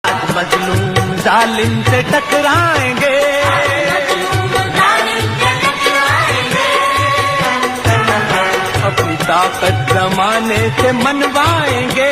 आज मजलूम जालिम से टकराएंगे, अपनी ताकत जमाने से मनवाएंगे।